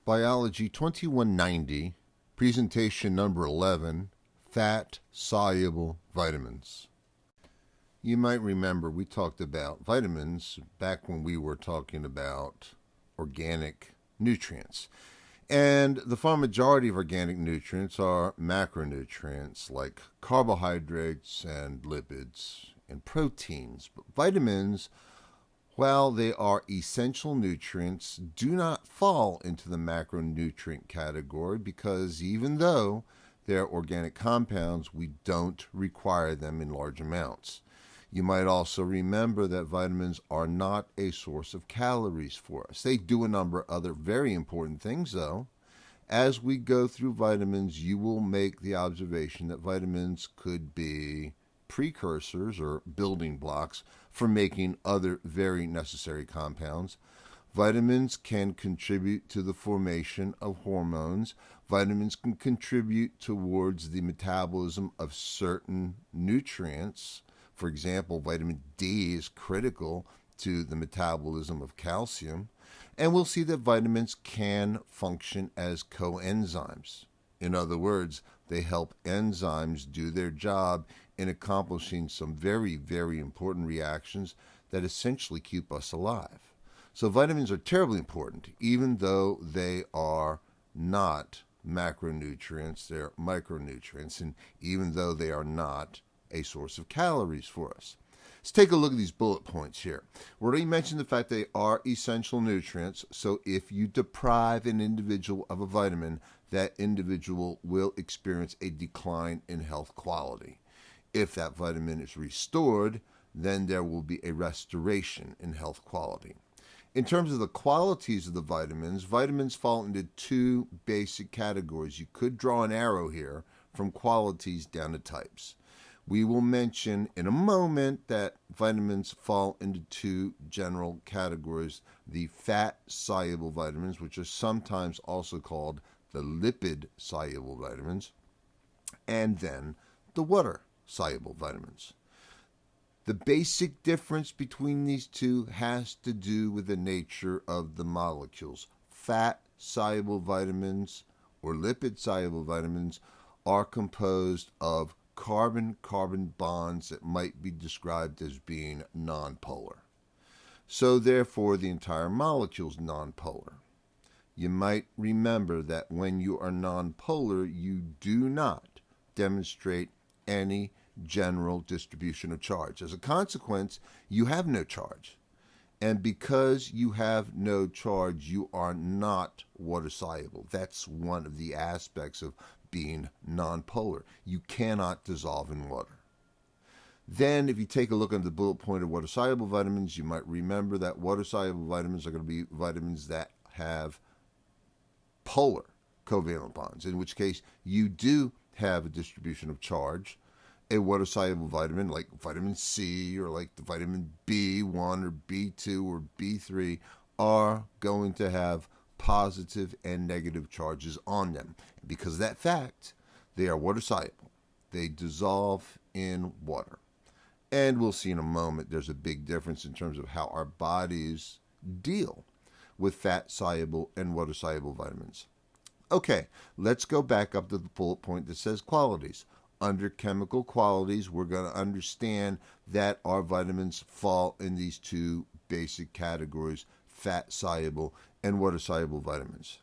Biology 2190, presentation number 11, fat-soluble vitamins. You might remember we talked about vitamins back when we were talking about organic nutrients. And the far majority of organic nutrients are macronutrients like carbohydrates and lipids and proteins. But vitamins, while they are essential nutrients, do not fall into the macronutrient category because even though they're organic compounds, we don't require them in large amounts. You might also remember that vitamins are not a source of calories for us. They do a number of other very important things, though. As we go through vitamins, you will make the observation that vitamins could be precursors or building blocks for making other very necessary compounds. Vitamins can contribute to the formation of hormones. Vitamins can contribute towards the metabolism of certain nutrients. For example, vitamin D is critical to the metabolism of calcium. And we'll see that vitamins can function as coenzymes. In other words, they help enzymes do their job in accomplishing some very, very important reactions that essentially keep us alive. So vitamins are terribly important, even though they are not macronutrients, they're micronutrients, and even though they are not a source of calories for us. Let's take a look at these bullet points here. We already mentioned the fact they are essential nutrients, so if you deprive an individual of a vitamin, that individual will experience a decline in health quality. If that vitamin is restored, then there will be a restoration in health quality. In terms of the qualities of the vitamins, vitamins fall into two basic categories. You could draw an arrow here from qualities down to types. We will mention in a moment that vitamins fall into two general categories: the fat-soluble vitamins, which are sometimes also called the lipid-soluble vitamins, and then the water-soluble vitamins. The basic difference between these two has to do with the nature of the molecules. Fat-soluble vitamins or lipid-soluble vitamins are composed of carbon-carbon bonds that might be described as being nonpolar. So therefore, the entire molecule is nonpolar. You might remember that when you are nonpolar, you do not demonstrate any general distribution of charge. As a consequence, you have no charge. And because you have no charge, you are not water-soluble. That's one of the aspects of being nonpolar. You cannot dissolve in water. Then, if you take a look at the bullet point of water-soluble vitamins, you might remember that water-soluble vitamins are going to be vitamins that have polar covalent bonds, in which case you do have a distribution of charge. A water-soluble vitamin like vitamin C or like the vitamin B1 or B2 or B3 are going to have positive and negative charges on them. Because of that fact, they are water-soluble. They dissolve in water. And we'll see in a moment there's a big difference in terms of how our bodies deal with fat-soluble and water-soluble vitamins. Okay, let's go back up to the bullet point that says qualities. Under chemical qualities, we're going to understand that our vitamins fall in these two basic categories: fat-soluble and water-soluble vitamins.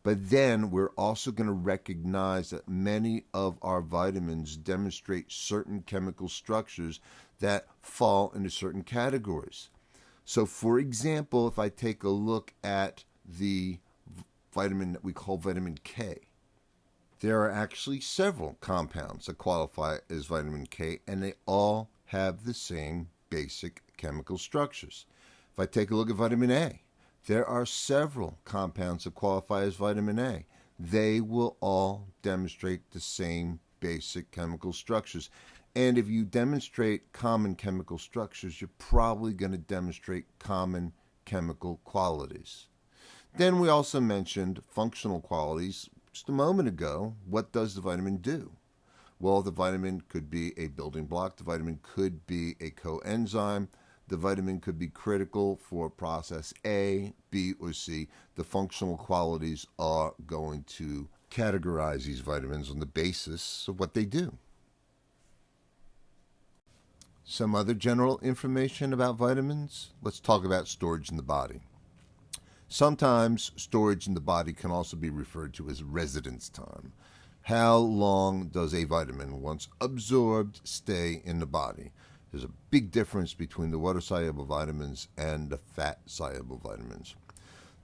But then we're also going to recognize that many of our vitamins demonstrate certain chemical structures that fall into certain categories. So, for example, if I take a look at the vitamin that we call vitamin K, there are actually several compounds that qualify as vitamin K, and they all have the same basic chemical structures. If I take a look at vitamin A, there are several compounds that qualify as vitamin A. They will all demonstrate the same basic chemical structures. And if you demonstrate common chemical structures, you're probably going to demonstrate common chemical qualities. Then we also mentioned functional qualities. Just a moment ago, what does the vitamin do? Well, the vitamin could be a building block. The vitamin could be a coenzyme. The vitamin could be critical for process A, B, or C. The functional qualities are going to categorize these vitamins on the basis of what they do. Some other general information about vitamins. Let's talk about storage in the body. Sometimes storage in the body can also be referred to as residence time. How long does a vitamin, once absorbed, stay in the body? There's a big difference between the water-soluble vitamins and the fat-soluble vitamins.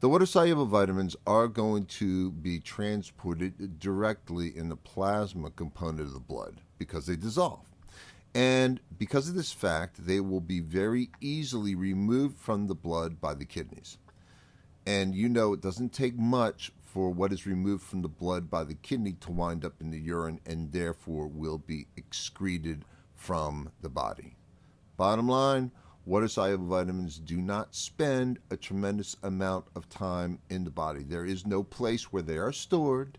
The water-soluble vitamins are going to be transported directly in the plasma component of the blood because they dissolve. And because of this fact, they will be very easily removed from the blood by the kidneys. And you know it doesn't take much for what is removed from the blood by the kidney to wind up in the urine and therefore will be excreted from the body. Bottom line, water-soluble vitamins do not spend a tremendous amount of time in the body. There is no place where they are stored,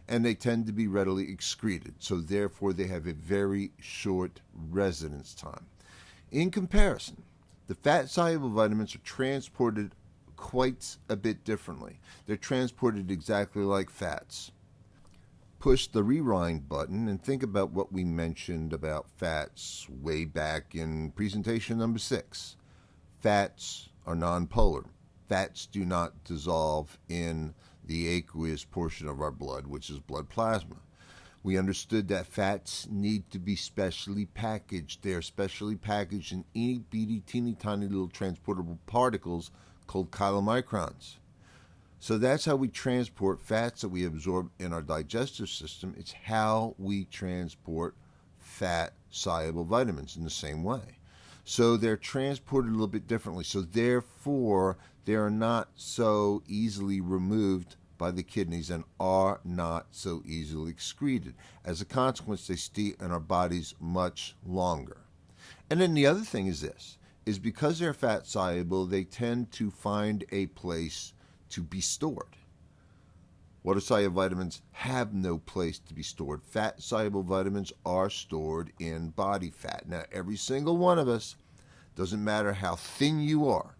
and they tend to be readily excreted. So therefore, they have a very short residence time. In comparison, the fat-soluble vitamins are transported quite a bit differently. They're transported exactly like fats. Push the rewind button and think about what we mentioned about fats way back in presentation number 6. Fats are nonpolar. Fats do not dissolve in the aqueous portion of our blood, which is blood plasma. We understood that fats need to be specially packaged. They are specially packaged in itty bitty teeny tiny little transportable particles called chylomicrons. So that's how we transport fats that we absorb in our digestive system. It's how we transport fat-soluble vitamins in the same way. So they're transported a little bit differently. So therefore, they are not so easily removed by the kidneys and are not so easily excreted. As a consequence, they stay in our bodies much longer. And then the other thing is this, is because they're fat soluble, they tend to find a place to be stored. Water-soluble vitamins have no place to be stored. Fat-soluble vitamins are stored in body fat. Now, every single one of us, doesn't matter how thin you are,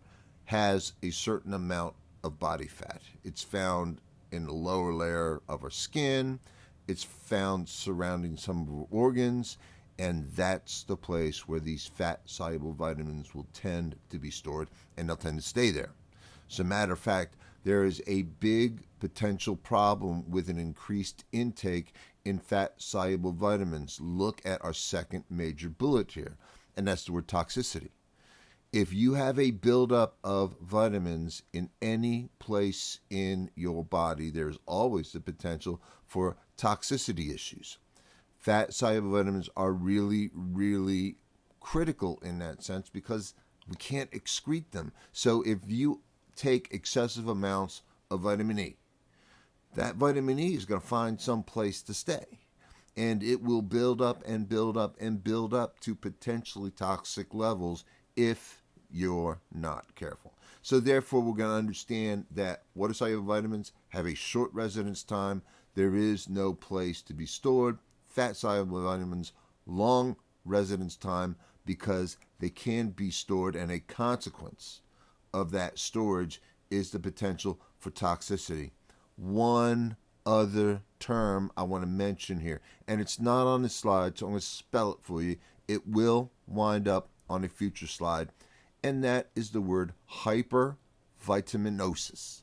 has a certain amount of body fat. It's found in the lower layer of our skin. It's found surrounding some of our organs. And that's the place where these fat-soluble vitamins will tend to be stored, and they'll tend to stay there. As a matter of fact, there is a big potential problem with an increased intake in fat-soluble vitamins. Look at our second major bullet here, and that's the word toxicity. If you have a buildup of vitamins in any place in your body, there's always the potential for toxicity issues. Fat-soluble vitamins are really, really critical in that sense because we can't excrete them. So if you take excessive amounts of vitamin E, that vitamin E is going to find some place to stay. And it will build up and build up and build up to potentially toxic levels if you're not careful. So therefore, we're going to understand that water-soluble vitamins have a short residence time. There is no place to be stored. Fat-soluble vitamins, long residence time because they can be stored, and a consequence of that storage is the potential for toxicity. One other term I want to mention here, and it's not on the slide, so I'm going to spell it for you. It will wind up on a future slide, and that is the word hypervitaminosis.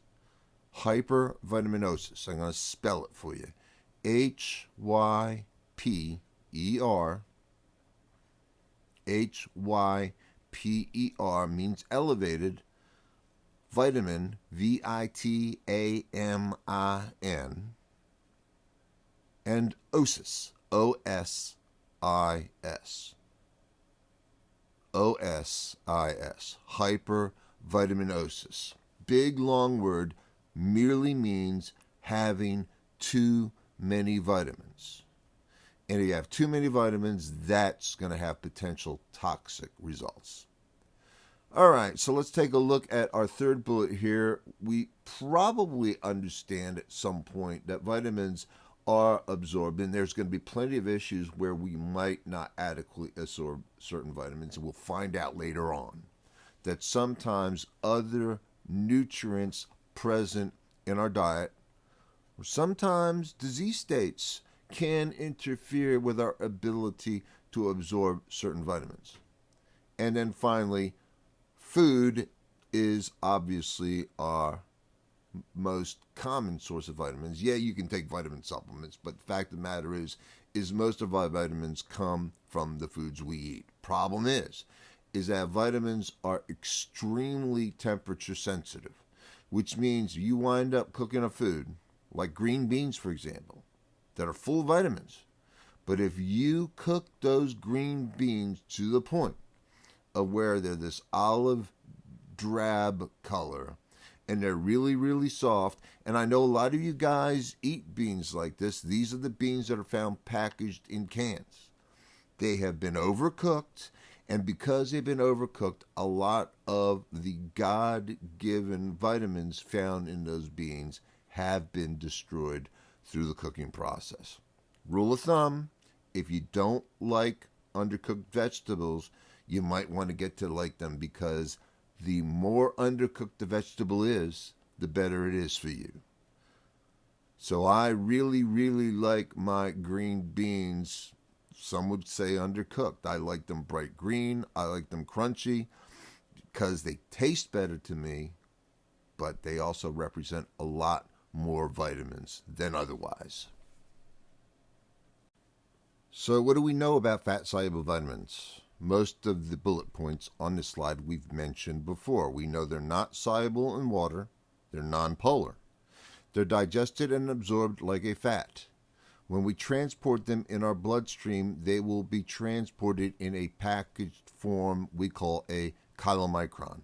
Hypervitaminosis. I'm going to spell it for you. Hyper, Hyper means elevated. Vitamin, Vitamin, and osis, Osis. Osis, hypervitaminosis. Big long word, merely means having too many vitamins. And if you have too many vitamins, that's going to have potential toxic results. All right, so let's take a look at our third bullet here. We probably understand at some point that vitamins are absorbed, and there's going to be plenty of issues where we might not adequately absorb certain vitamins, and we'll find out later on that sometimes other nutrients present in our diet, or sometimes disease states, can interfere with our ability to absorb certain vitamins. And then finally, food is obviously our most common source of vitamins. Yeah, you can take vitamin supplements, but the fact of the matter is most of our vitamins come from the foods we eat. Problem is that vitamins are extremely temperature sensitive, which means you wind up cooking a food, like green beans, for example, that are full of vitamins. But if you cook those green beans to the point of where they're this olive drab color, and they're really, really soft. And I know a lot of you guys eat beans like this. These are the beans that are found packaged in cans. They have been overcooked, and because they've been overcooked, a lot of the God-given vitamins found in those beans have been destroyed through the cooking process. Rule of thumb, if you don't like undercooked vegetables, you might want to get to like them, because the more undercooked the vegetable is, the better it is for you. So I really, really like my green beans. Some would say undercooked. I like them bright green. I like them crunchy because they taste better to me, but they also represent a lot more vitamins than otherwise. So what do we know about fat-soluble vitamins? Most of the bullet points on this slide we've mentioned before. We know they're not soluble in water. They're nonpolar. They're digested and absorbed like a fat. When we transport them in our bloodstream, they will be transported in a packaged form we call a chylomicron.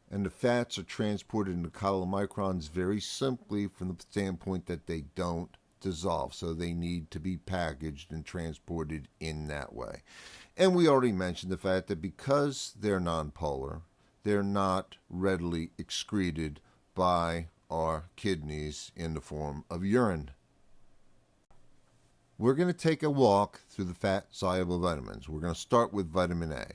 And the fats are transported in the chylomicrons very simply from the standpoint that they don't dissolve. So they need to be packaged and transported in that way. And we already mentioned the fact that because they're nonpolar, they're not readily excreted by our kidneys in the form of urine. We're going to take a walk through the fat-soluble vitamins. We're going to start with vitamin A.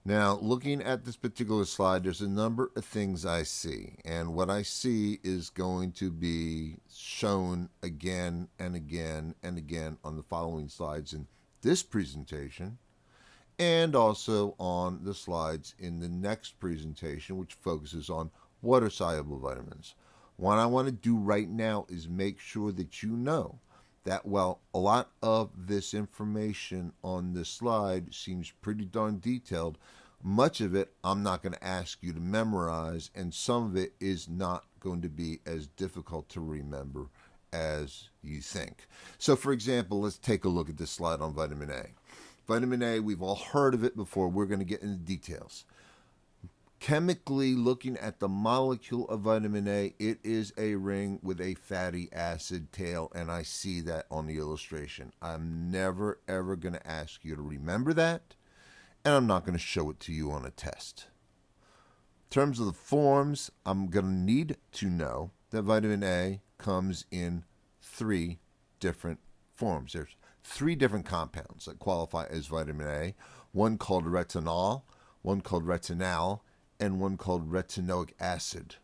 Now, looking at this particular slide, there's a number of things I see. And what I see is going to be shown again and again and again on the following slides in this presentation, and also on the slides in the next presentation, which focuses on water-soluble vitamins. What I want to do right now is make sure that you know that while a lot of this information on this slide seems pretty darn detailed, much of it I'm not going to ask you to memorize, and some of it is not going to be as difficult to remember as you think. So, for example, let's take a look at this slide on vitamin A. Vitamin A, we've all heard of it before. We're going to get into details. Chemically, looking at the molecule of vitamin A, it is a ring with a fatty acid tail, and I see that on the illustration. I'm never, ever going to ask you to remember that, and I'm not going to show it to you on a test. In terms of the forms, I'm going to need to know that vitamin A comes in 3 different forms. There's 3 different compounds that qualify as vitamin A, one called retinol, one called retinal, and one called retinoic acid.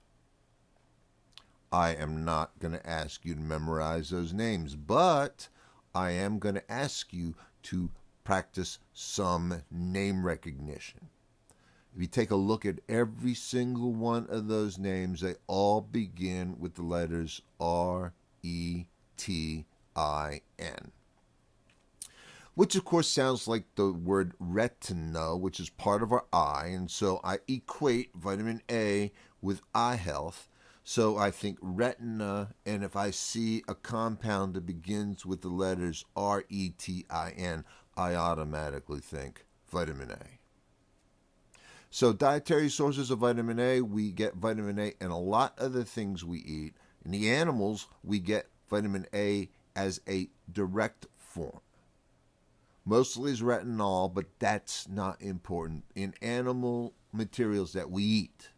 I am not going to ask you to memorize those names, but I am going to ask you to practice some name recognition. If you take a look at every single one of those names, they all begin with the letters R-E-T-I-N, which of course sounds like the word retina, which is part of our eye, and so I equate vitamin A with eye health. So I think retina, and if I see a compound that begins with the letters R-E-T-I-N, I automatically think vitamin A. So dietary sources of vitamin A, we get vitamin A in a lot of the things we eat. In the animals, we get vitamin A as a direct form. Mostly is retinol, but that's not important. In animal materials that we eat,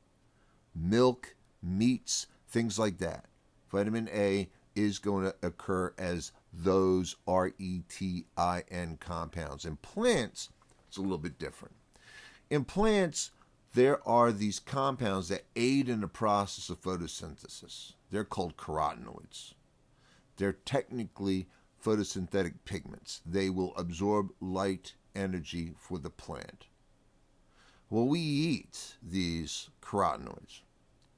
milk, meats, things like that, vitamin A is going to occur as those RETIN compounds. In plants, it's a little bit different. In plants, there are these compounds that aid in the process of photosynthesis. They're called carotenoids. They're technically photosynthetic pigments. They will absorb light energy for the plant. Well, we eat these carotenoids.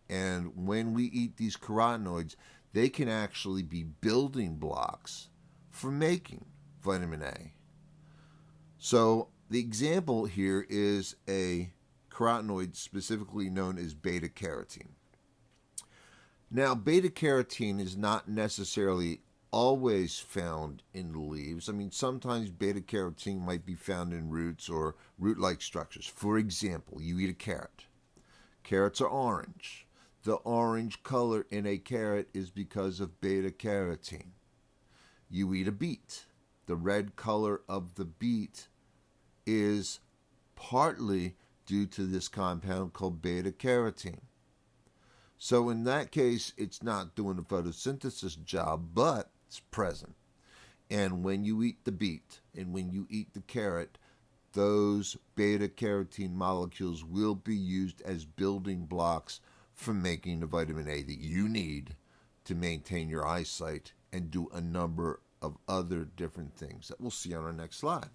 And when we eat these carotenoids, they can actually be building blocks for making vitamin A. So the example here is a carotenoid specifically known as beta-carotene. Now, beta-carotene is not necessarily always found in the leaves. I mean, sometimes beta-carotene might be found in roots or root-like structures. For example, you eat a carrot. Carrots are orange. The orange color in a carrot is because of beta-carotene. You eat a beet. The red color of the beet is partly due to this compound called beta-carotene. So in that case, it's not doing the photosynthesis job, but it's present. And when you eat the beet and when you eat the carrot, those beta-carotene molecules will be used as building blocks for making the vitamin A that you need to maintain your eyesight and do a number of other different things that we'll see on our next slide.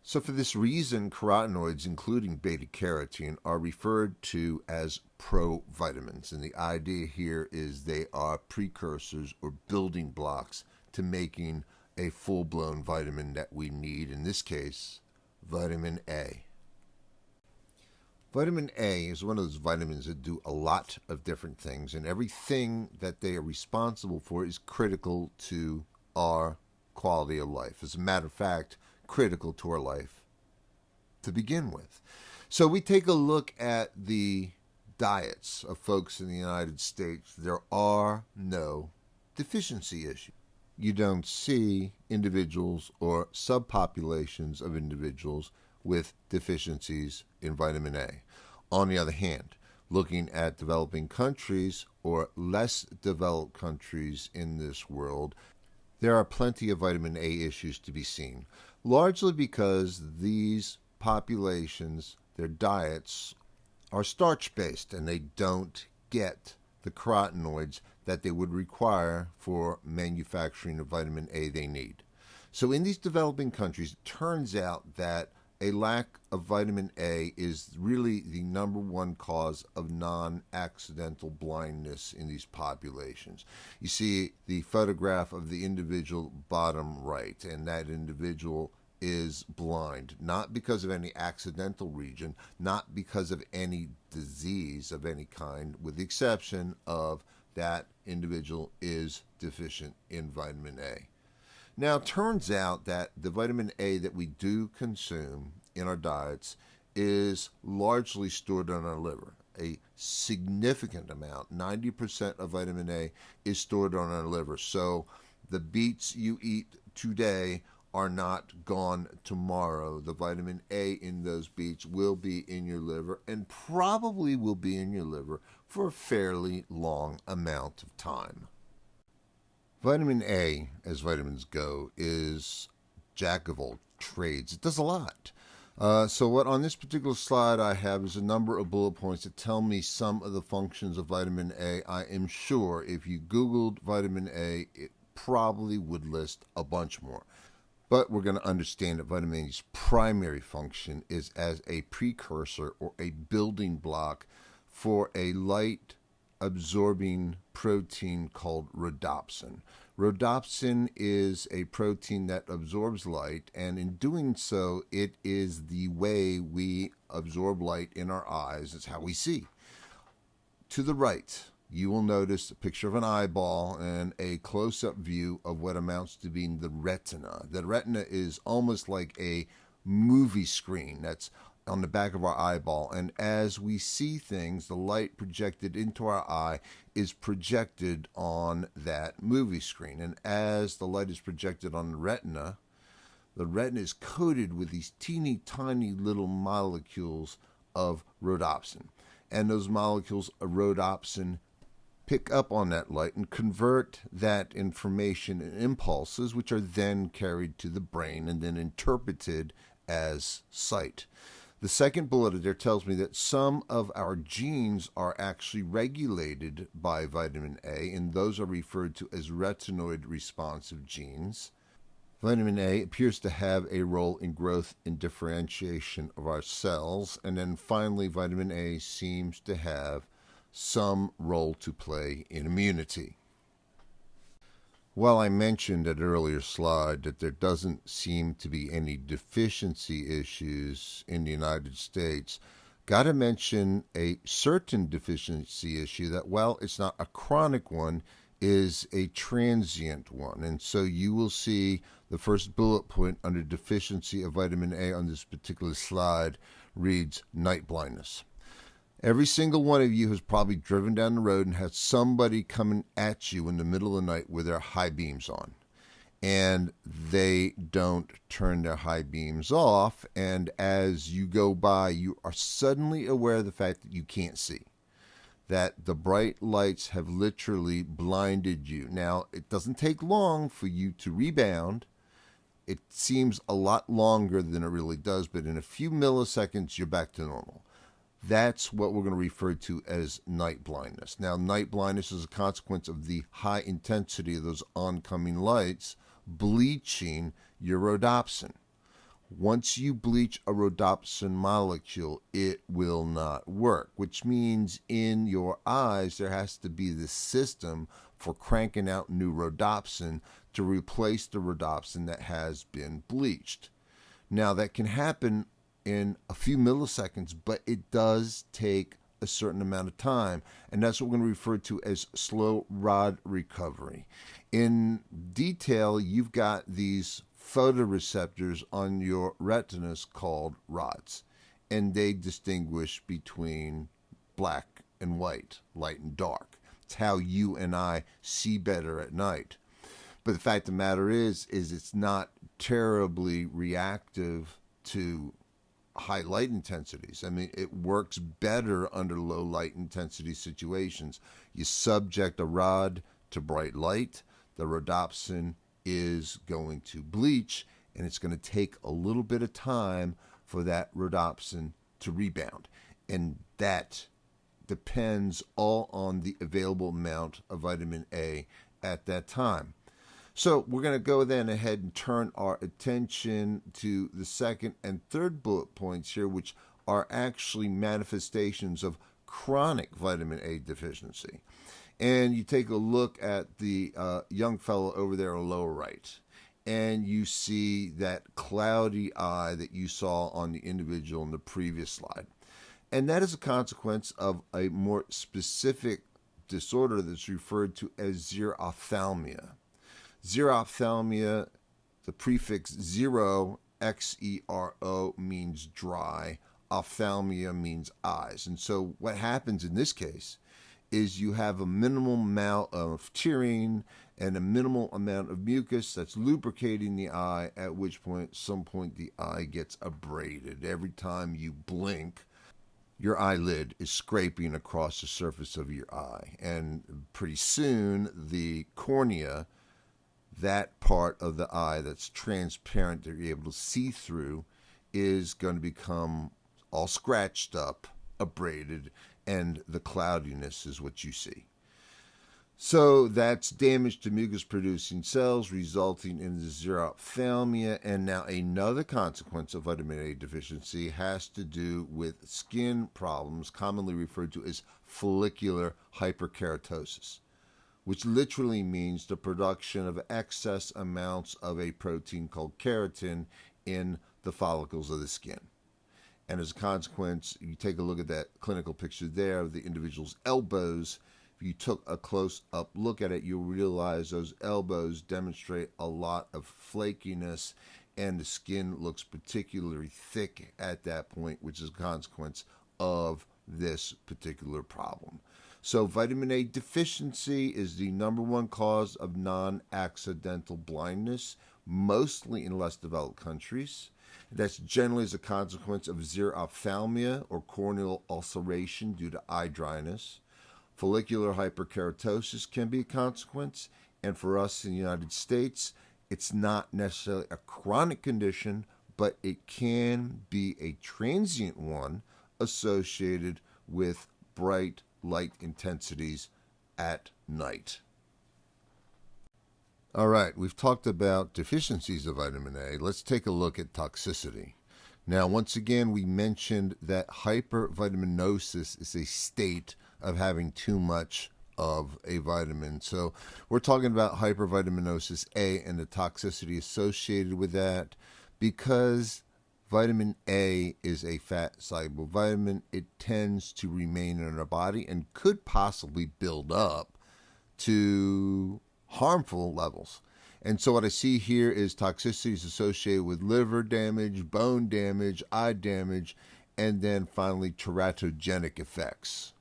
So for this reason, carotenoids, including beta-carotene, are referred to as provitamins. And the idea here is they are precursors or building blocks to making a full-blown vitamin that we need, in this case, vitamin A. Vitamin A is one of those vitamins that do a lot of different things, and everything that they are responsible for is critical to our quality of life. As a matter of fact, critical to our life to begin with. So we take a look at the diets of folks in the United States. There are no deficiency issues. You don't see individuals or subpopulations of individuals with deficiencies in vitamin A. On the other hand, looking at developing countries or less developed countries in this world, there are plenty of vitamin A issues to be seen, largely because these populations, their diets, are starch-based and they don't get the carotenoids that they would require for manufacturing the vitamin A they need. So in these developing countries, it turns out that a lack of vitamin A is really the number one cause of non-accidental blindness in these populations. You see the photograph of the individual bottom right, and that individual is blind, not because of any accidental region, not because of any disease of any kind, with the exception of that individual is deficient in vitamin A. Now, it turns out that the vitamin A that we do consume in our diets is largely stored in our liver. A significant amount, 90% of vitamin A, is stored on our liver. So the beets you eat today are not gone tomorrow. The vitamin A in those beets will be in your liver and probably will be in your liver for a fairly long amount of time. Vitamin A, as vitamins go, is jack of all trades. It does a lot. So what on this particular slide I have is a number of bullet points that tell me some of the functions of vitamin A. I am sure if you Googled vitamin A, it probably would list a bunch more. But we're going to understand that vitamin A's primary function is as a precursor or a building block for a light absorbing protein called rhodopsin. Rhodopsin is a protein that absorbs light, and in doing so, it is the way we absorb light in our eyes. It's how we see. To the right, you will notice a picture of an eyeball and a close-up view of what amounts to being the retina. The retina is almost like a movie screen that's on the back of our eyeball, and as we see things, the light projected into our eye is projected on that movie screen. And as the light is projected on the retina is coated with these teeny tiny little molecules of rhodopsin. And those molecules of rhodopsin pick up on that light and convert that information in impulses, which are then carried to the brain and then interpreted as sight. The second bullet there tells me that some of our genes are actually regulated by vitamin A, and those are referred to as retinoid responsive genes. Vitamin A appears to have a role in growth and differentiation of our cells. And then finally, vitamin A seems to have some role to play in immunity. Well, I mentioned at an earlier slide that there doesn't seem to be any deficiency issues in the United States. Got to mention a certain deficiency issue that, while it's not a chronic one, is a transient one. And so you will see the first bullet point under deficiency of vitamin A on this particular slide reads night blindness. Every single one of you has probably driven down the road and had somebody coming at you in the middle of the night with their high beams on. And they don't turn their high beams off. And as you go by, you are suddenly aware of the fact that you can't see, that the bright lights have literally blinded you. Now, it doesn't take long for you to rebound. It seems a lot longer than it really does, but in a few milliseconds, you're back to normal. That's what we're going to refer to as night blindness. Now, night blindness is a consequence of the high intensity of those oncoming lights bleaching your rhodopsin. Once you bleach a rhodopsin molecule, it will not work, which means in your eyes there has to be this system for cranking out new rhodopsin to replace the rhodopsin that has been bleached. Now, that can happen in a few milliseconds, but it does take a certain amount of time, and that's what we're going to refer to as slow rod recovery. In detail, you've got these photoreceptors on your retinas called rods, and they distinguish between black and white, light and dark. It's how you and I see better at night. But the fact of the matter is it's not terribly reactive to high light intensities. I mean, it works better under low light intensity situations. You subject a rod to bright light, the rhodopsin is going to bleach, and it's going to take a little bit of time for that rhodopsin to rebound. And that depends all on the available amount of vitamin A at that time. So we're going to go then ahead and turn our attention to the second and third bullet points here, which are actually manifestations of chronic vitamin A deficiency. And you take a look at the young fellow over there on the lower right, and you see that cloudy eye that you saw on the individual in the previous slide. And that is a consequence of a more specific disorder that's referred to as xerophthalmia. Xerophthalmia, the prefix xero, X-E-R-O, means dry. Ophthalmia means eyes. And so what happens in this case is you have a minimal amount of tearing and a minimal amount of mucus that's lubricating the eye, at which point, some point, the eye gets abraded. Every time you blink, your eyelid is scraping across the surface of your eye. And pretty soon, the cornea, that part of the eye that's transparent that you're able to see through, is going to become all scratched up, abraded, and the cloudiness is what you see. So that's damage to mucus-producing cells, resulting in the xerophthalmia. And now another consequence of vitamin A deficiency has to do with skin problems, commonly referred to as follicular hyperkeratosis, which literally means the production of excess amounts of a protein called keratin in the follicles of the skin. And as a consequence, you take a look at that clinical picture there of the individual's elbows. If you took a close-up look at it, you'll realize those elbows demonstrate a lot of flakiness, and the skin looks particularly thick at that point, which is a consequence of this particular problem. So vitamin A deficiency is the number one cause of non-accidental blindness, mostly in less developed countries. That's generally as a consequence of xerophthalmia or corneal ulceration due to eye dryness, Follicular hyperkeratosis can be a consequence, and for us in the United States, it's not necessarily a chronic condition, but it can be a transient one associated with bright light intensities at night. All right, we've talked about deficiencies of vitamin A. Let's take a look at toxicity. Now, once again, we mentioned that hypervitaminosis is a state of having too much of a vitamin. So we're talking about hypervitaminosis A and the toxicity associated with that. Because vitamin A is a fat-soluble vitamin, it tends to remain in our body and could possibly build up to harmful levels. And so what I see here is toxicities associated with liver damage, bone damage, eye damage, and then finally teratogenic effects.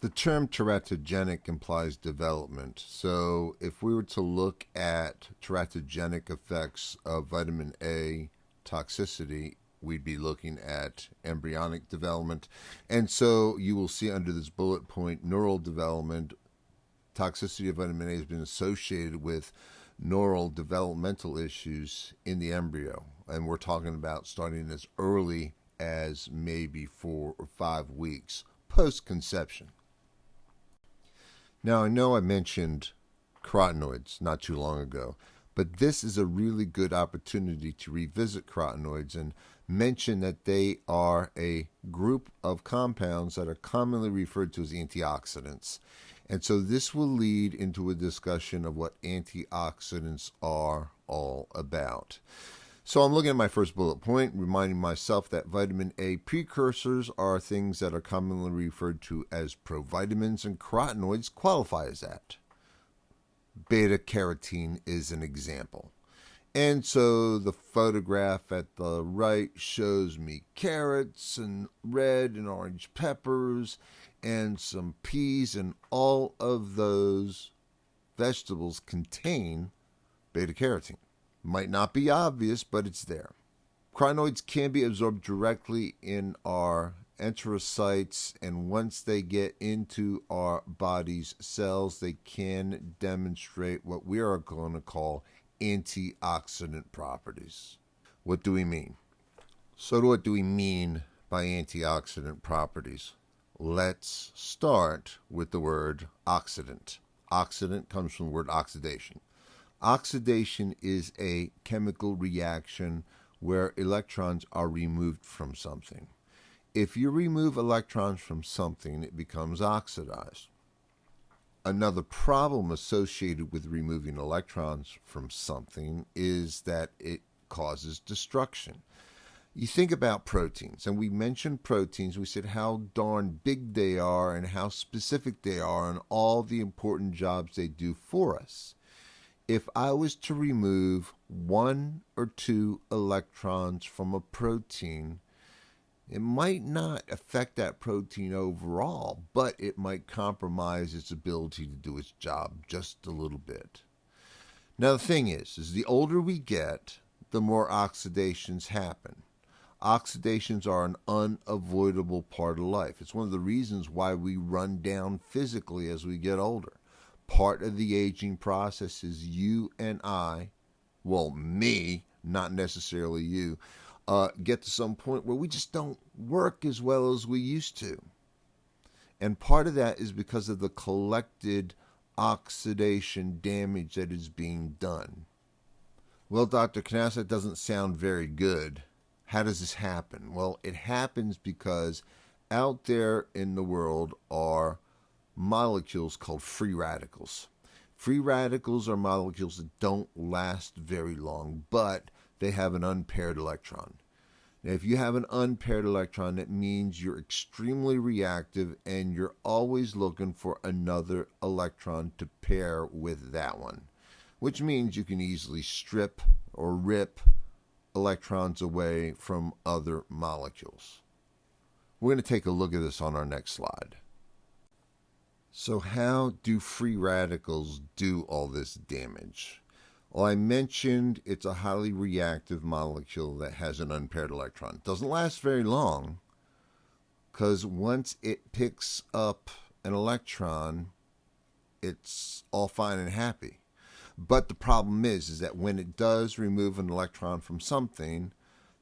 The term teratogenic implies development. So if we were to look at teratogenic effects of vitamin A toxicity, we'd be looking at embryonic development. And so you will see under this bullet point, neural development. Toxicity of vitamin A has been associated with neural developmental issues in the embryo. And we're talking about starting as early as maybe 4 or 5 weeks post-conception. Now, I know I mentioned carotenoids not too long ago, but this is a really good opportunity to revisit carotenoids and mention that they are a group of compounds that are commonly referred to as antioxidants. And so this will lead into a discussion of what antioxidants are all about. So I'm looking at my first bullet point, reminding myself that vitamin A precursors are things that are commonly referred to as provitamins, and carotenoids qualify as that. Beta carotene is an example. And so the photograph at the right shows me carrots and red and orange peppers and some peas, and all of those vegetables contain beta carotene. Might not be obvious, but it's there. Carotenoids can be absorbed directly in our enterocytes, and once they get into our body's cells, they can demonstrate what we are going to call antioxidant properties. What do we mean? So what do we mean by antioxidant properties? Let's start with the word oxidant. Oxidant comes from the word oxidation. Oxidation is a chemical reaction where electrons are removed from something. If you remove electrons from something, it becomes oxidized. Another problem associated with removing electrons from something is that it causes destruction. You think about proteins, and we mentioned proteins. We said how darn big they are and how specific they are and all the important jobs they do for us. If I was to remove 1 or 2 electrons from a protein, it might not affect that protein overall, but it might compromise its ability to do its job just a little bit. Now the thing is the older we get, the more oxidations happen. Oxidations are an unavoidable part of life. It's one of the reasons why we run down physically as we get older. Part of the aging process is you and I, well, me, not necessarily you, get to some point where we just don't work as well as we used to. And part of that is because of the collected oxidation damage that is being done. Well, Dr. Knaus, that doesn't sound very good. How does this happen? Well, it happens because out there in the world are molecules called free radicals. Free radicals are molecules that don't last very long, but they have an unpaired electron. Now, if you have an unpaired electron, that means you're extremely reactive and you're always looking for another electron to pair with that one, which means you can easily strip or rip electrons away from other molecules. We're going to take a look at this on our next slide. So how do free radicals do all this damage? Well, I mentioned it's a highly reactive molecule that has an unpaired electron. It doesn't last very long because once it picks up an electron, it's all fine and happy. But the problem is that when it does remove an electron from something,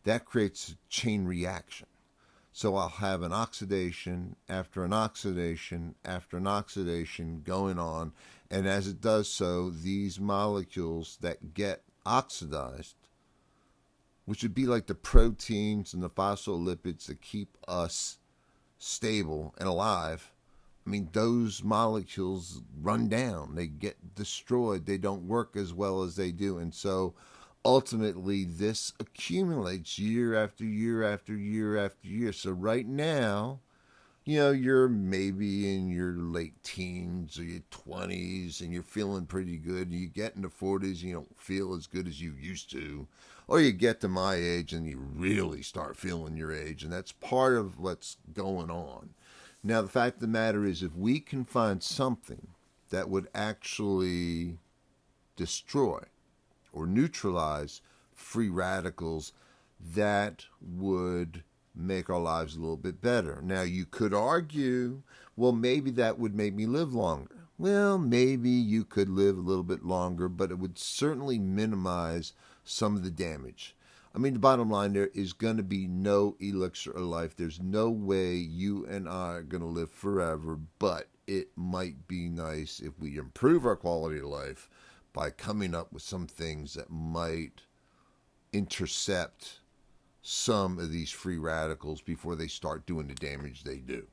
that creates a chain reaction. So I'll have an oxidation after an oxidation after an oxidation going on. And as it does so, these molecules that get oxidized, which would be like the proteins and the phospholipids that keep us stable and alive, I mean, those molecules run down. They get destroyed. They don't work as well as they do. And so ultimately, this accumulates year after year after year after year. So right now, you're maybe in your late teens or your 20s and you're feeling pretty good. You get in the 40s and you don't feel as good as you used to. Or you get to my age and you really start feeling your age. And that's part of what's going on. Now, the fact of the matter is, if we can find something that would actually destroy or neutralize free radicals, that would make our lives a little bit better. Now, you could argue, well, maybe that would make me live longer. Well, maybe you could live a little bit longer, but it would certainly minimize some of the damage. I mean, the bottom line, there is going to be no elixir of life. There's no way you and I are going to live forever, but it might be nice if we improve our quality of life by coming up with some things that might intercept some of these free radicals before they start doing the damage they do.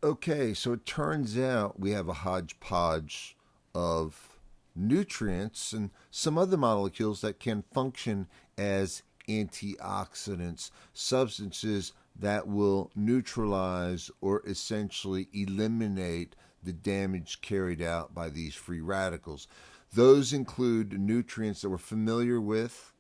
Okay, so it turns out we have a hodgepodge of nutrients and some other molecules that can function as antioxidants, substances that will neutralize or essentially eliminate the damage carried out by these free radicals. Those include nutrients that we're familiar with: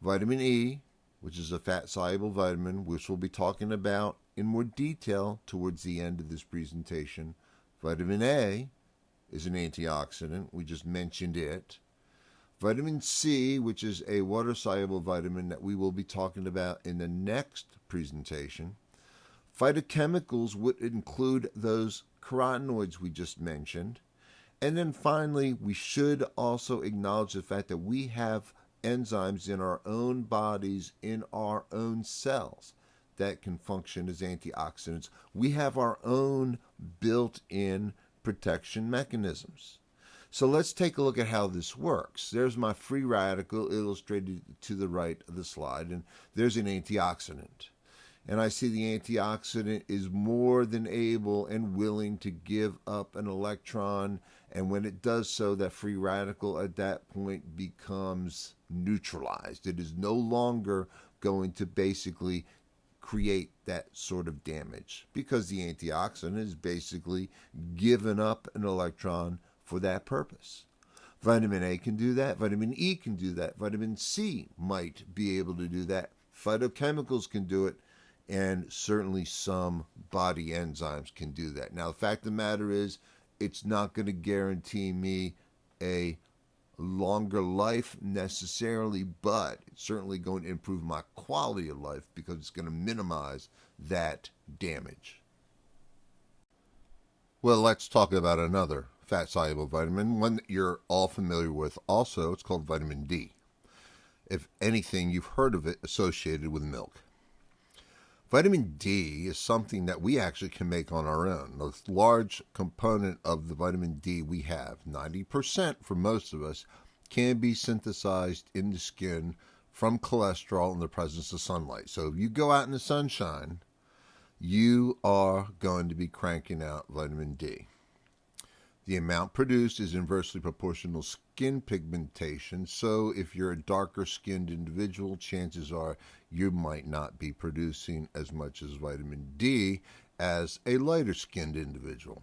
vitamin E, which is a fat-soluble vitamin, which we'll be talking about in more detail towards the end of this presentation. Vitamin A is an antioxidant. We just mentioned it. Vitamin C, which is a water-soluble vitamin that we will be talking about in the next presentation. Phytochemicals would include those carotenoids we just mentioned. And then finally, we should also acknowledge the fact that we have enzymes in our own bodies, in our own cells, that can function as antioxidants. We have our own built-in protection mechanisms. So let's take a look at how this works. There's my free radical illustrated to the right of the slide, and there's an antioxidant. And I see the antioxidant is more than able and willing to give up an electron, and when it does so, that free radical at that point becomes neutralized. It is no longer going to basically create that sort of damage because the antioxidant is basically given up an electron for that purpose. Vitamin A can do that. Vitamin E can do that. Vitamin C might be able to do that. Phytochemicals can do it. And certainly some body enzymes can do that. Now, the fact of the matter is, it's not going to guarantee me a longer life necessarily, but it's certainly going to improve my quality of life because it's going to minimize that damage. Well, let's talk about another fat-soluble vitamin, one that you're all familiar with also. It's called vitamin D. If anything, you've heard of it associated with milk. Vitamin D is something that we actually can make on our own. The large component of the vitamin D we have, 90% for most of us, can be synthesized in the skin from cholesterol in the presence of sunlight. So if you go out in the sunshine, you are going to be cranking out vitamin D. The amount produced is inversely proportional to skin pigmentation, so if you're a darker-skinned individual, chances are you might not be producing as much as vitamin D as a lighter-skinned individual.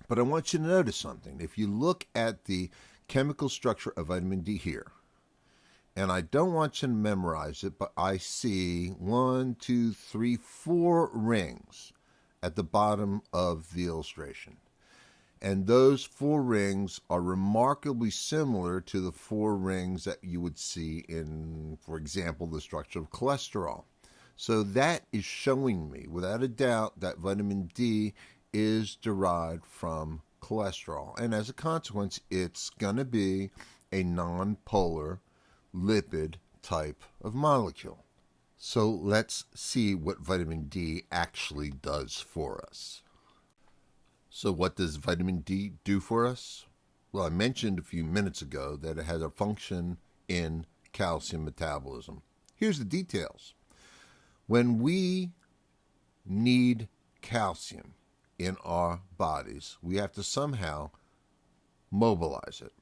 But I want you to notice something. If you look at the chemical structure of vitamin D here, and I don't want you to memorize it, but I see 1, 2, 3, 4 rings at the bottom of the illustration. And those 4 rings are remarkably similar to the 4 rings that you would see in, for example, the structure of cholesterol. So that is showing me, without a doubt, that vitamin D is derived from cholesterol, and as a consequence, it's going to be a non-polar lipid type of molecule. So let's see what vitamin D actually does for us. So what does vitamin D do for us? Well, I mentioned a few minutes ago that it has a function in calcium metabolism. Here's the details. When we need calcium in our bodies, we have to somehow mobilize it.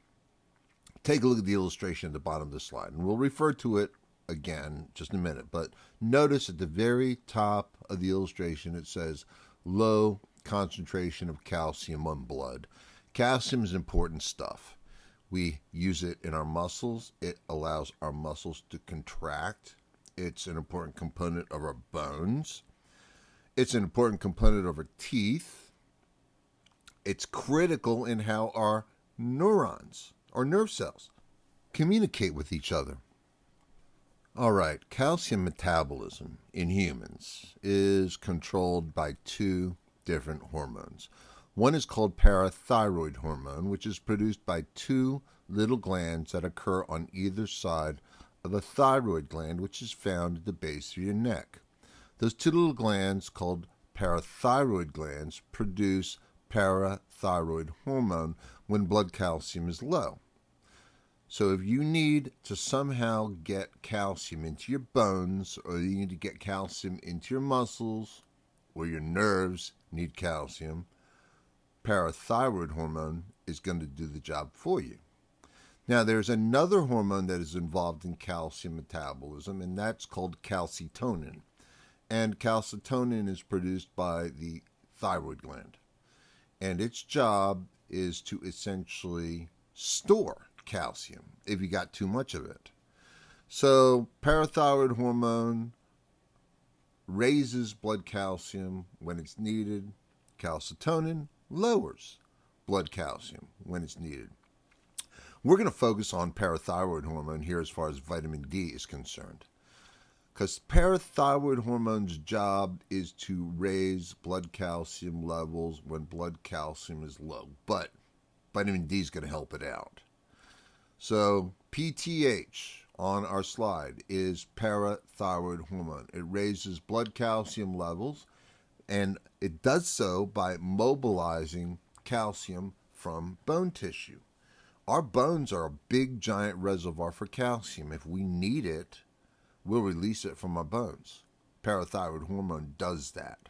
Take a look at the illustration at the bottom of the slide, and we'll refer to it again just in a minute. But notice at the very top of the illustration it says low concentration of calcium on blood. Calcium is important stuff. We use it in our muscles. It allows our muscles to contract. It's an important component of our bones. It's an important component of our teeth. It's critical in how our neurons or nerve cells communicate with each other. All right, calcium metabolism in humans is controlled by two different hormones. One is called parathyroid hormone, which is produced by two little glands that occur on either side of a thyroid gland, which is found at the base of your neck. Those two little glands, called parathyroid glands, produce parathyroid hormone when blood calcium is low. So if you need to somehow get calcium into your bones, or you need to get calcium into your muscles, or your nerves need calcium, parathyroid hormone is going to do the job for you. Now, there's another hormone that is involved in calcium metabolism, and that's called calcitonin. And calcitonin is produced by the thyroid gland. And its job is to essentially store calcium if you got too much of it. So parathyroid hormone raises blood calcium when it's needed. Calcitonin lowers blood calcium when it's needed. We're going to focus on parathyroid hormone here as far as vitamin D is concerned, because parathyroid hormone's job is to raise blood calcium levels when blood calcium is low, but vitamin D is going to help it out. So PTH on our slide is parathyroid hormone. It raises blood calcium levels, and it does so by mobilizing calcium from bone tissue. Our bones are a big, giant reservoir for calcium. If we need it, we'll release it from our bones. Parathyroid hormone does that.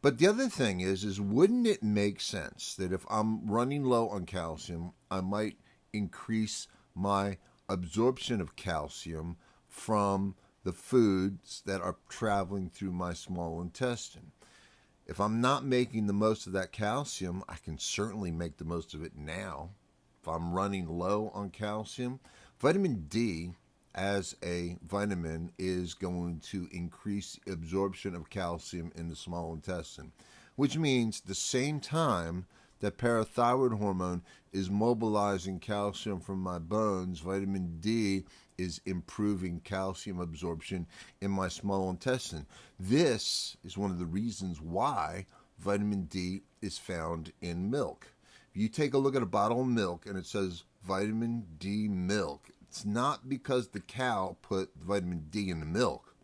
But the other thing is wouldn't it make sense that if I'm running low on calcium, I might increase my absorption of calcium from the foods that are traveling through my small intestine? If I'm not making the most of that calcium, I can certainly make the most of it now. If I'm running low on calcium, vitamin D as a vitamin is going to increase absorption of calcium in the small intestine, which means at the same time that parathyroid hormone is mobilizing calcium from my bones, vitamin D is improving calcium absorption in my small intestine. This is one of the reasons why vitamin D is found in milk. If you take a look at a bottle of milk and it says vitamin D milk, it's not because the cow put vitamin D in the milk.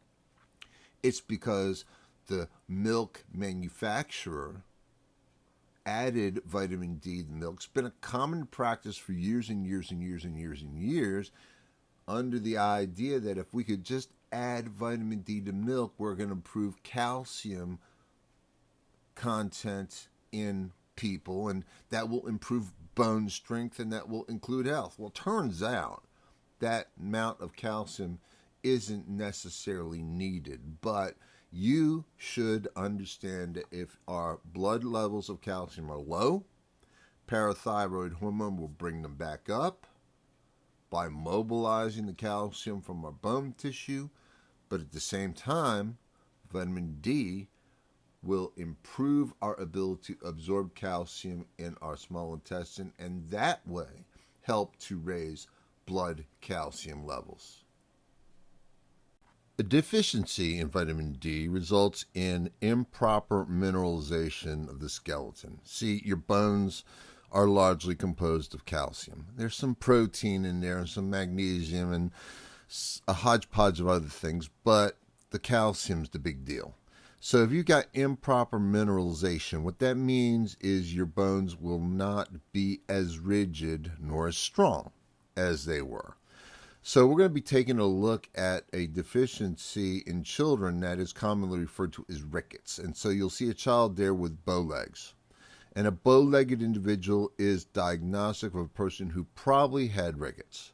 It's because the milk manufacturer added vitamin D to the milk. It's been a common practice for years and years and years and years and years, under the idea that if we could just add vitamin D to milk, we're going to improve calcium content in people, and that will improve bone strength, and that will include health. Well, it turns out that amount of calcium isn't necessarily needed, but you should understand that if our blood levels of calcium are low, parathyroid hormone will bring them back up by mobilizing the calcium from our bone tissue, but at the same time, vitamin D will improve our ability to absorb calcium in our small intestine, and that way help to raise blood calcium levels. A deficiency in vitamin D results in improper mineralization of the skeleton. See, your bones are largely composed of calcium. There's some protein in there and some magnesium and a hodgepodge of other things, but the calcium's the big deal. So if you got improper mineralization, what that means is your bones will not be as rigid nor as strong as they were. So we're going to be taking a look at a deficiency in children that is commonly referred to as rickets. And so you'll see a child there with bow legs. And a bow-legged individual is diagnostic of a person who probably had rickets.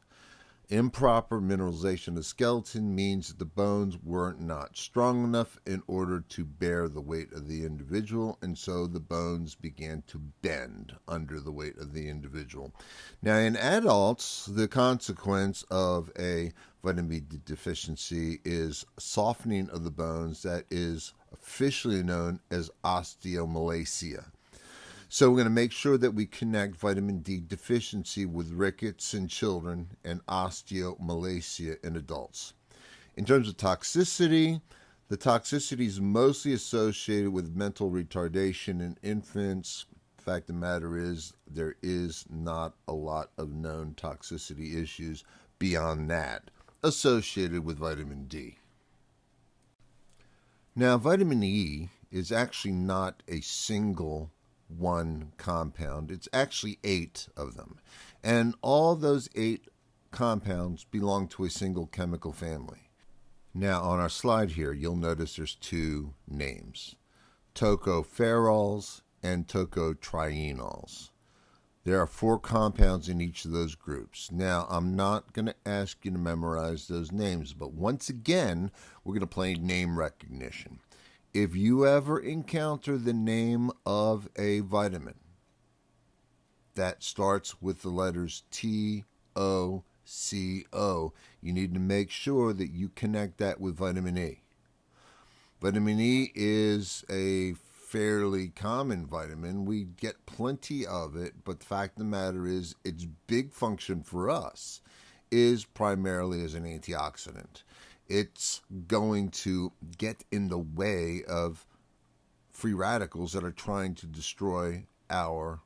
Improper mineralization of the skeleton means that the bones were not strong enough in order to bear the weight of the individual, and so the bones began to bend under the weight of the individual. Now, in adults, the consequence of a vitamin D deficiency is softening of the bones that is officially known as osteomalacia. So we're going to make sure that we connect vitamin D deficiency with rickets in children and osteomalacia in adults. In terms of toxicity, the toxicity is mostly associated with mental retardation in infants. The fact of the matter is, there is not a lot of known toxicity issues beyond that associated with vitamin D. Now, vitamin E is actually not a single one compound. It's actually 8 of them. And all those 8 compounds belong to a single chemical family. Now, on our slide here, you'll notice there's 2 names, tocopherols and tocotrienols. There are 4 compounds in each of those groups. Now, I'm not going to ask you to memorize those names, but once again, we're going to play name recognition. If you ever encounter the name of a vitamin that starts with the letters TOCO, you need to make sure that you connect that with vitamin E. Vitamin E is a fairly common vitamin. We get plenty of it, but the fact of the matter is its big function for us is primarily as an antioxidant. It's going to get in the way of free radicals that are trying to destroy our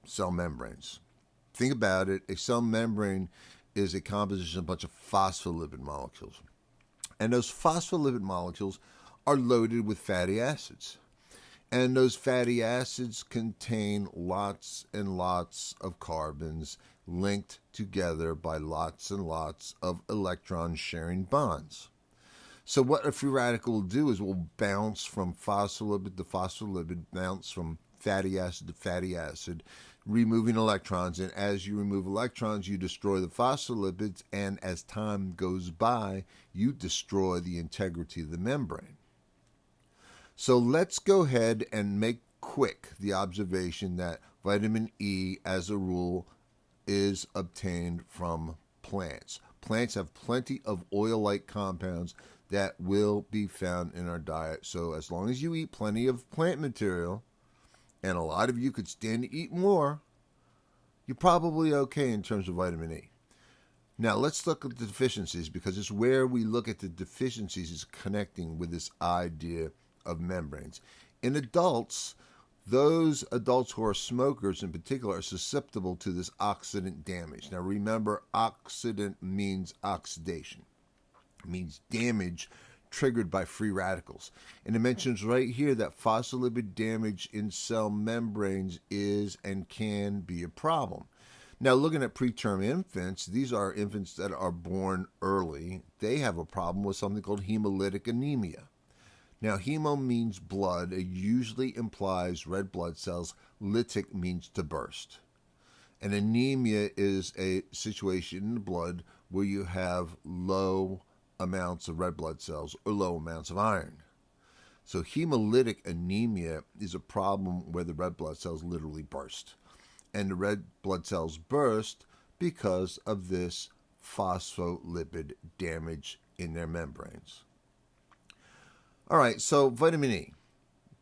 cell membranes. Think about it. A cell membrane is a composition of a bunch of phospholipid molecules. And those phospholipid molecules are loaded with fatty acids. And those fatty acids contain lots and lots of carbons linked together by lots and lots of electron-sharing bonds. So what a free radical will do is will bounce from phospholipid to phospholipid, bounce from fatty acid to fatty acid, removing electrons. And as you remove electrons, you destroy the phospholipids, and as time goes by, you destroy the integrity of the membrane. So let's go ahead and make quick the observation that vitamin E, as a rule, is obtained from plants. Plants have plenty of oil-like compounds that will be found in our diet. So as long as you eat plenty of plant material, and a lot of you could stand to eat more, you're probably okay in terms of vitamin E. Now let's look at the deficiencies, because it's where we look at the deficiencies is connecting with this idea of membranes. In adults, those adults who are smokers in particular are susceptible to this oxidant damage. Now remember, oxidant means oxidation. It means damage triggered by free radicals. And it mentions right here that phospholipid damage in cell membranes is and can be a problem. Now looking at preterm infants, these are infants that are born early. They have a problem with something called hemolytic anemia. Now, hemo means blood. It usually implies red blood cells. Lytic means to burst. And anemia is a situation in the blood where you have low amounts of red blood cells or low amounts of iron. So hemolytic anemia is a problem where the red blood cells literally burst. And the red blood cells burst because of this phospholipid damage in their membranes. All right, so vitamin E.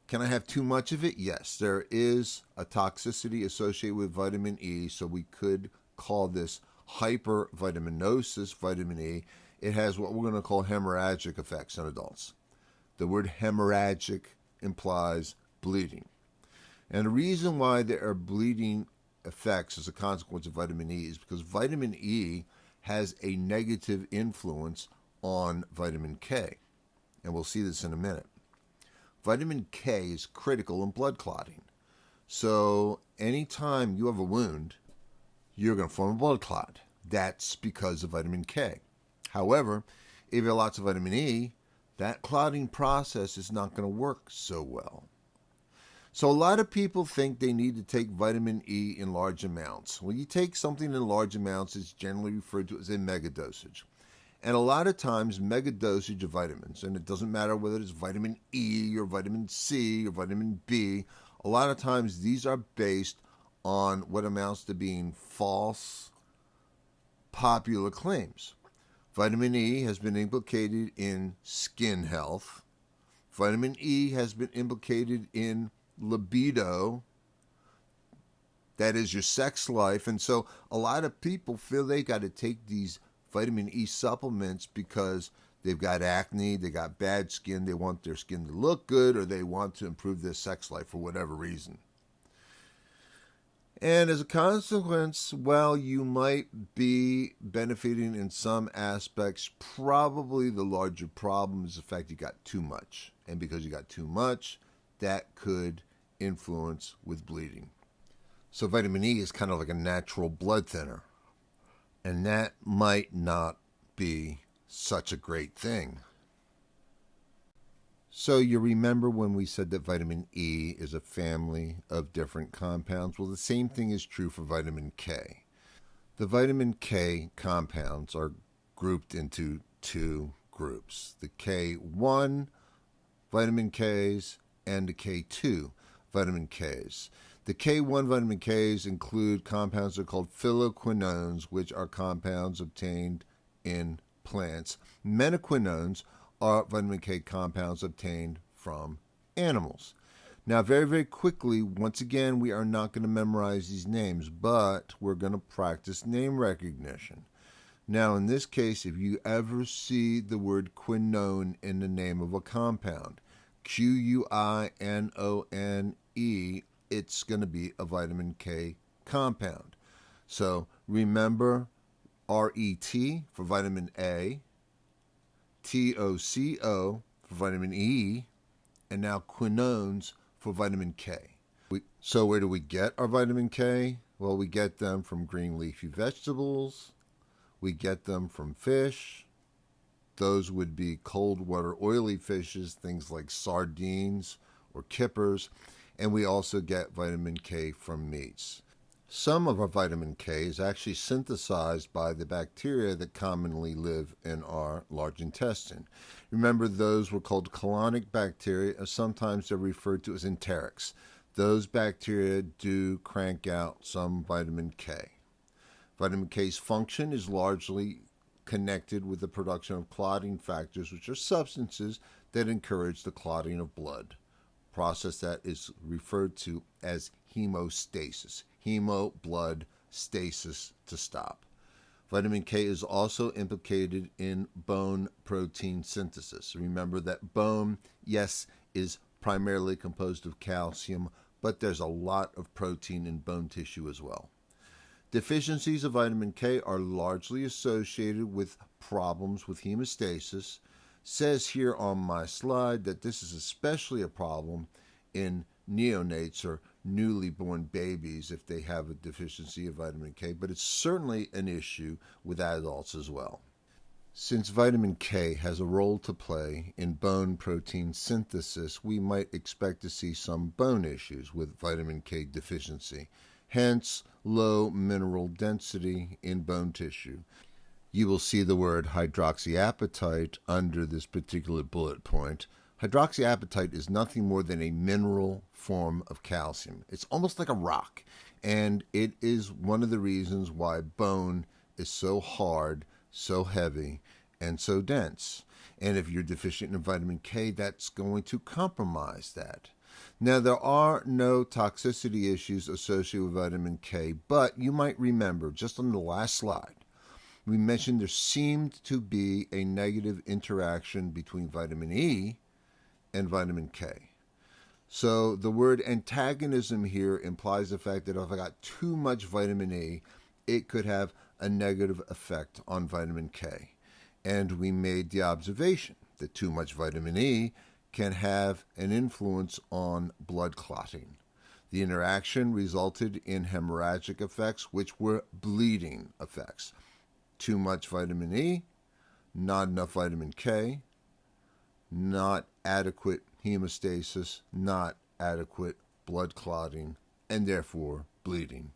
Can I have too much of it? Yes, there is a toxicity associated with vitamin E, so we could call this hypervitaminosis vitamin E. it has what we're going to call hemorrhagic effects in adults. The word hemorrhagic implies bleeding. And the reason why there are bleeding effects as a consequence of vitamin E is because vitamin E has a negative influence on vitamin K. And we'll see this in a minute. Vitamin K is critical in blood clotting. So anytime you have a wound, you're going to form a blood clot. That's because of vitamin K. However, if you have lots of vitamin E, that clotting process is not going to work so well. So a lot of people think they need to take vitamin E in large amounts. When you take something in large amounts, it's generally referred to as a mega dosage. And a lot of times, mega dosage of vitamins, and it doesn't matter whether it's vitamin E or vitamin C or vitamin B, a lot of times these are based on what amounts to being false popular claims. Vitamin E has been implicated in skin health. Vitamin E has been implicated in libido, that is your sex life. And so a lot of people feel they got to take these vitamin E supplements because they've got acne, they got bad skin, they want their skin to look good, or they want to improve their sex life for whatever reason. And as a consequence, while you might be benefiting in some aspects, probably the larger problem is the fact you got too much. And because you got too much, that could influence with bleeding. So vitamin E is kind of like a natural blood thinner. And that might not be such a great thing. So you remember when we said that vitamin E is a family of different compounds? Well, the same thing is true for vitamin K. The vitamin K compounds are grouped into two groups, the K1 vitamin Ks and the K2 vitamin Ks. The K1 vitamin Ks include compounds that are called phytoquinones, which are compounds obtained in plants. Menaquinones are vitamin K compounds obtained from animals. Now, very, very quickly, once again, we are not going to memorize these names, but we're going to practice name recognition. Now, in this case, if you ever see the word quinone in the name of a compound, Quinone, it's going to be a vitamin K compound. So remember RET for vitamin A, TOCO for vitamin E, and now quinones for vitamin K. So where do we get our vitamin K? Well, we get them from green leafy vegetables. We get them from fish. Those would be cold water oily fishes, things like sardines or kippers. And we also get vitamin K from meats. Some of our vitamin K is actually synthesized by the bacteria that commonly live in our large intestine. Remember, those were called colonic bacteria, or sometimes they're referred to as enterics. Those bacteria do crank out some vitamin K. Vitamin K's function is largely connected with the production of clotting factors, which are substances that encourage the clotting of blood. Process that is referred to as hemostasis. Hemo, blood, stasis, to stop. Vitamin K is also implicated in bone protein synthesis. Remember that bone, yes, is primarily composed of calcium, but there's a lot of protein in bone tissue as well. Deficiencies of vitamin K are largely associated with problems with hemostasis. Says here on my slide that this is especially a problem in neonates or newly born babies if they have a deficiency of vitamin K, but it's certainly an issue with adults as well. Since vitamin K has a role to play in bone protein synthesis, we might expect to see some bone issues with vitamin K deficiency, hence low mineral density in bone tissue. You will see the word hydroxyapatite under this particular bullet point. Hydroxyapatite is nothing more than a mineral form of calcium. It's almost like a rock, and it is one of the reasons why bone is so hard, so heavy, and so dense. And if you're deficient in vitamin K, that's going to compromise that. Now, there are no toxicity issues associated with vitamin K, but you might remember, just on the last slide, we mentioned there seemed to be a negative interaction between vitamin E and vitamin K. So the word antagonism here implies the fact that if I got too much vitamin E, it could have a negative effect on vitamin K. And we made the observation that too much vitamin E can have an influence on blood clotting. The interaction resulted in hemorrhagic effects, which were bleeding effects. Too much vitamin E, not enough vitamin K, not adequate hemostasis, not adequate blood clotting, and therefore bleeding.